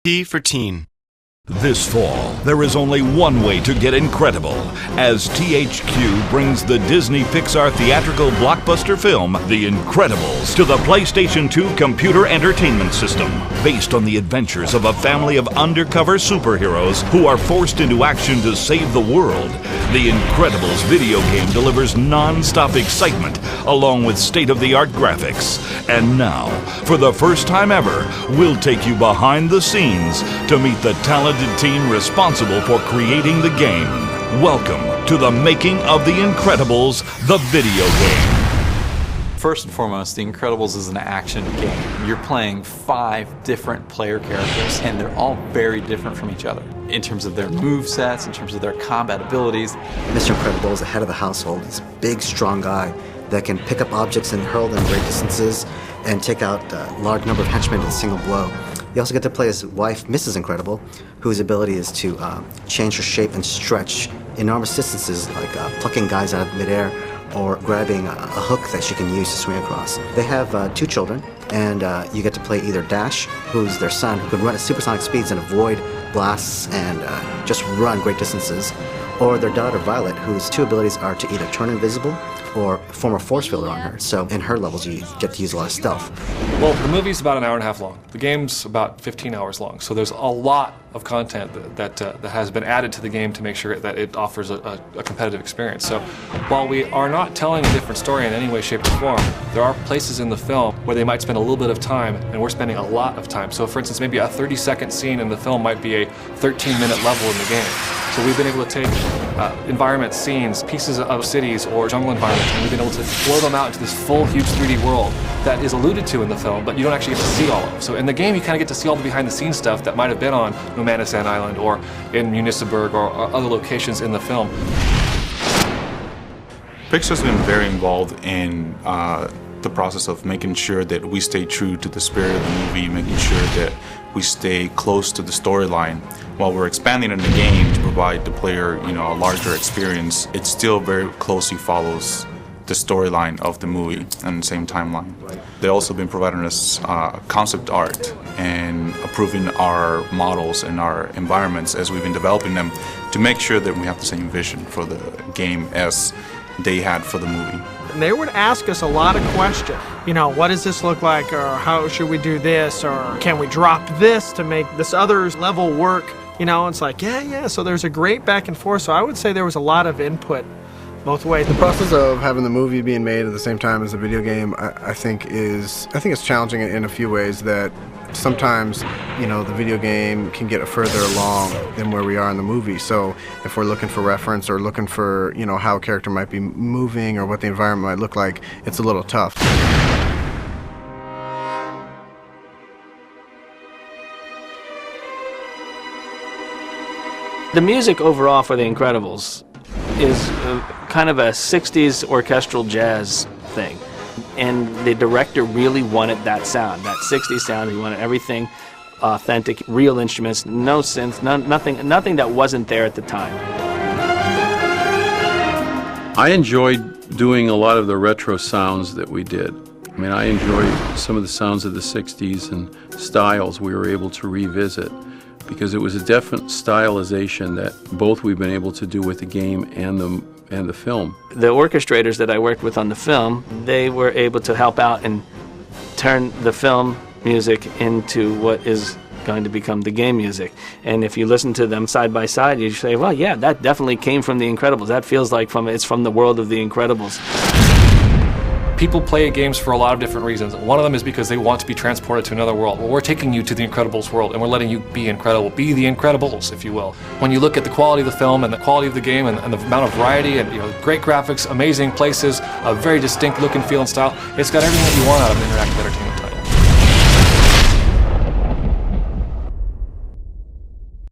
T for teen. This fall, there is only one way to get incredible as THQ brings the Disney Pixar theatrical blockbuster film, The Incredibles, to the PlayStation 2 computer entertainment system. Based on the adventures of a family of undercover superheroes who are forced into action to save the world, The Incredibles video game delivers non-stop excitement along with state-of-the-art graphics. And now, for the first time ever, we'll take you behind the scenes to meet the talented team responsible for creating the game. Welcome to the making of The Incredibles, the video game. First and foremost, The Incredibles is an action game. You're playing 5 different player characters, and they're all very different from each other in terms of their movesets, in terms of their combat abilities. Mr. Incredible is the head of the household. He's a big, strong guy that can pick up objects and hurl them great distances and take out a large number of henchmen in a single blow. You also get to play his wife, Mrs. Incredible, whose ability is to change her shape and stretch enormous distances, like plucking guys out of midair or grabbing a hook that she can use to swing across. They have 2 children, and you get to play either Dash, who's their son, who can run at supersonic speeds and avoid blasts and just run great distances, or their daughter, Violet, whose 2 abilities are to either turn invisible or form a force field around her. So in her levels, you get to use a lot of stealth. Well, the movie's about an hour and a half long. The game's about 15 hours long. So there's a lot of content that has been added to the game to make sure that it offers a competitive experience. So while we are not telling a different story in any way, shape, or form, there are places in the film where they might spend a little bit of time, and we're spending a lot of time. So for instance, maybe a 30-second scene in the film might be a 13-minute level in the game. So we've been able to take environment scenes, pieces of cities or jungle environments, and we've been able to blow them out into this full, huge 3D world that is alluded to in the film, but you don't actually get to see all of. So in the game, you kind of get to see all the behind-the-scenes stuff that might have been on Nomanisand Island or in Municeburg or other locations in the film. Pixar's been very involved in the process of making sure that we stay true to the spirit of the movie, making sure that we stay close to the storyline. While we're expanding in the game to provide the player, a larger experience, it still very closely follows the storyline of the movie and the same timeline. They've also been providing us concept art and approving our models and our environments as we've been developing them to make sure that we have the same vision for the game as they had for the movie. They would ask us a lot of questions. What does this look like, or how should we do this, or can we drop this to make this other level work? It's like, yeah, so there's a great back and forth. So I would say there was a lot of input both ways. The process of having the movie being made at the same time as the video game, I think it's challenging in a few ways. That sometimes, the video game can get further along than where we are in the movie. So if we're looking for reference or looking for, how a character might be moving or what the environment might look like, it's a little tough. The music overall for The Incredibles is kind of a 60s orchestral jazz thing. And the director really wanted that sound, that 60s sound. He wanted everything authentic, real instruments, no synths, nothing that wasn't there at the time. I enjoyed doing a lot of the retro sounds that we did. I enjoyed some of the sounds of the 60s and styles we were able to revisit, because it was a definite stylization that both we've been able to do with the game and the film. The orchestrators that I worked with on the film, they were able to help out and turn the film music into what is going to become the game music. And if you listen to them side by side, you say, well, yeah, that definitely came from The Incredibles. That feels like it's from the world of The Incredibles. People play games for a lot of different reasons. One of them is because they want to be transported to another world. Well, we're taking you to the Incredibles world, and we're letting you be incredible. Be the Incredibles, if you will. When you look at the quality of the film and the quality of the game and the amount of variety and great graphics, amazing places, a very distinct look and feel and style, it's got everything that you want out of an interactive entertainment.